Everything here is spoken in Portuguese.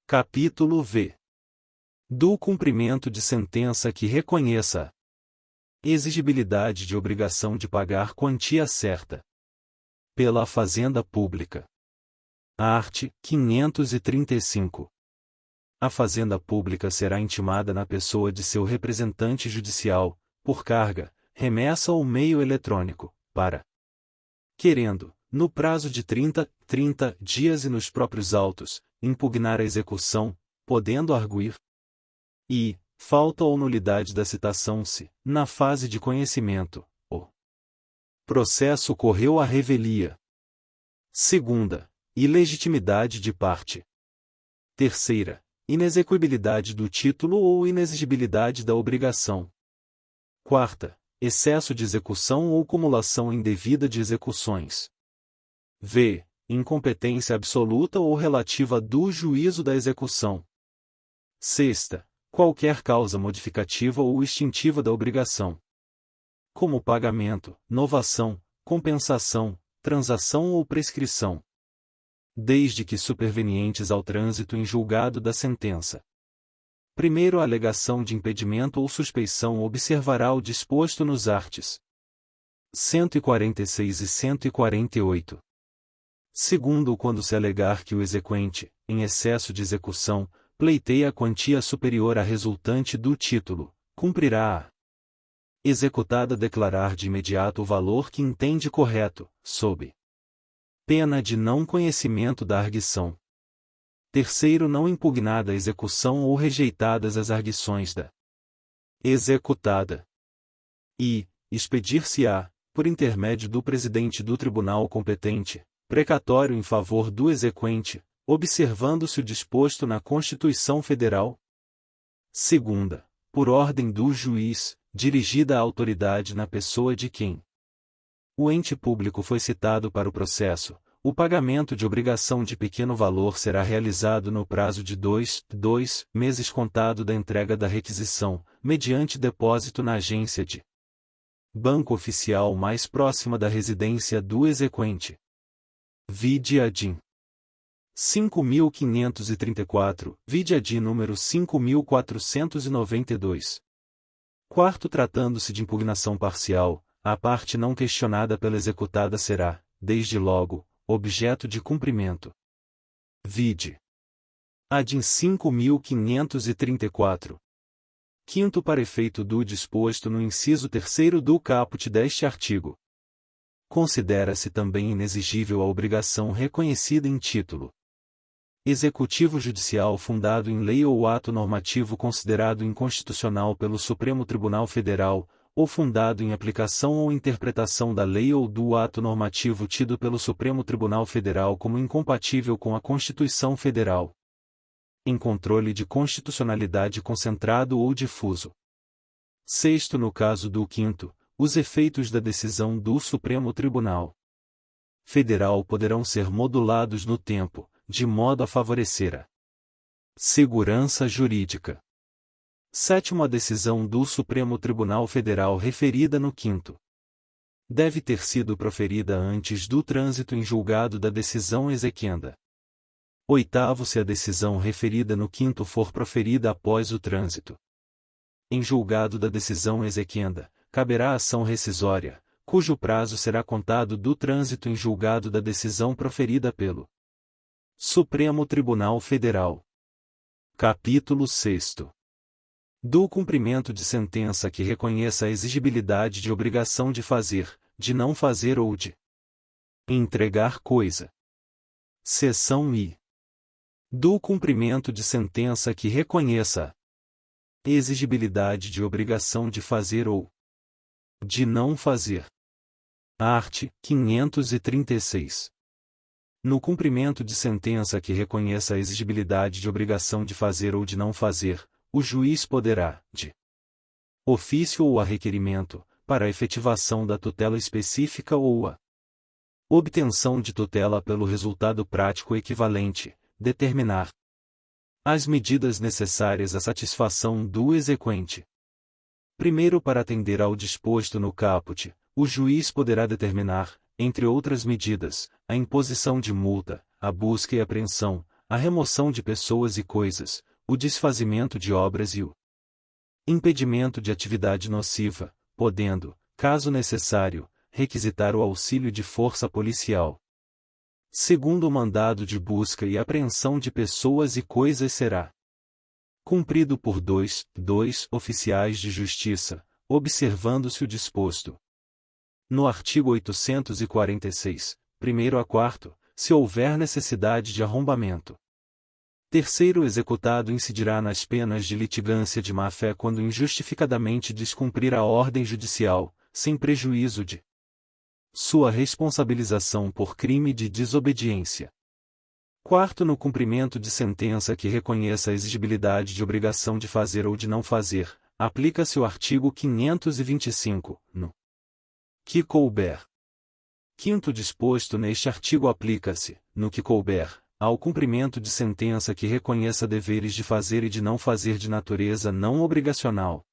Capítulo V. Do cumprimento de sentença que reconheça a exigibilidade de obrigação de pagar quantia certa pela Fazenda Pública. Art. 535. A Fazenda Pública será intimada na pessoa de seu representante judicial, por carga, remessa ou meio eletrônico, para, querendo, no prazo de 30 dias e nos próprios autos, impugnar a execução, podendo arguir e falta ou nulidade da citação se, na fase de conhecimento, o processo correu à revelia. Segunda, ilegitimidade de parte. Terceira, inexequibilidade do título ou inexigibilidade da obrigação. Quarta, excesso de execução ou cumulação indevida de execuções. V. Incompetência absoluta ou relativa do juízo da execução. Sexta, qualquer causa modificativa ou extintiva da obrigação, como pagamento, novação, compensação, transação ou prescrição, desde que supervenientes ao trânsito em julgado da sentença. Primeiro, a alegação de impedimento ou suspeição observará o disposto nos arts. 146 e 148. Segundo, quando se alegar que o exequente, em excesso de execução, pleiteia a quantia superior à resultante do título, cumprirá a executada declarar de imediato o valor que entende correto, sob pena de não conhecimento da arguição. Terceiro, não impugnada a execução ou rejeitadas as arguições da executada. E, expedir-se-á, por intermédio do presidente do tribunal competente, precatório em favor do exequente, observando-se o disposto na Constituição Federal. Segunda, por ordem do juiz, dirigida à autoridade na pessoa de quem o ente público foi citado para o processo, o pagamento de obrigação de pequeno valor será realizado no prazo de 2 meses contado da entrega da requisição, mediante depósito na agência de banco oficial mais próxima da residência do exequente. Vide ADIM 5.534, vide ADIM número 5.492. Quarto, tratando-se de impugnação parcial, a parte não questionada pela executada será, desde logo, objeto de cumprimento. Vide ADIM 5.534. Quinto, para efeito do disposto no inciso 3º do caput deste artigo, considera-se também inexigível a obrigação reconhecida em título executivo judicial fundado em lei ou ato normativo considerado inconstitucional pelo Supremo Tribunal Federal, ou fundado em aplicação ou interpretação da lei ou do ato normativo tido pelo Supremo Tribunal Federal como incompatível com a Constituição Federal. Em controle de constitucionalidade concentrado ou difuso. Sexto, no caso do quinto, os efeitos da decisão do Supremo Tribunal Federal poderão ser modulados no tempo, de modo a favorecer a segurança jurídica. Sétimo, a decisão do Supremo Tribunal Federal referida no quinto deve ter sido proferida antes do trânsito em julgado da decisão exequenda. Oitavo, se a decisão referida no quinto for proferida após o trânsito em julgado da decisão exequenda, caberá ação rescisória, cujo prazo será contado do trânsito em julgado da decisão proferida pelo Supremo Tribunal Federal. Capítulo 6. Do cumprimento de sentença que reconheça a exigibilidade de obrigação de fazer, de não fazer ou de entregar coisa. Seção I. Do cumprimento de sentença que reconheça a exigibilidade de obrigação de fazer ou de não fazer. Art. 536. No cumprimento de sentença que reconheça a exigibilidade de obrigação de fazer ou de não fazer, o juiz poderá, de ofício ou a requerimento, para a efetivação da tutela específica ou a obtenção de tutela pelo resultado prático equivalente, determinar as medidas necessárias à satisfação do exequente. Primeiro, para atender ao disposto no caput, o juiz poderá determinar, entre outras medidas, a imposição de multa, a busca e apreensão, a remoção de pessoas e coisas, o desfazimento de obras e o impedimento de atividade nociva, podendo, caso necessário, requisitar o auxílio de força policial. Segundo o mandado de busca e apreensão de pessoas e coisas será cumprido por dois oficiais de justiça, observando-se o disposto no artigo 846, 1º a 4º, se houver necessidade de arrombamento. Terceiro, executado incidirá nas penas de litigância de má-fé quando injustificadamente descumprir a ordem judicial, sem prejuízo de sua responsabilização por crime de desobediência. Quarto, no cumprimento de sentença que reconheça a exigibilidade de obrigação de fazer ou de não fazer, aplica-se o artigo 525, no que couber. Quinto, disposto neste artigo aplica-se, no que couber, ao cumprimento de sentença que reconheça deveres de fazer e de não fazer de natureza não obrigacional,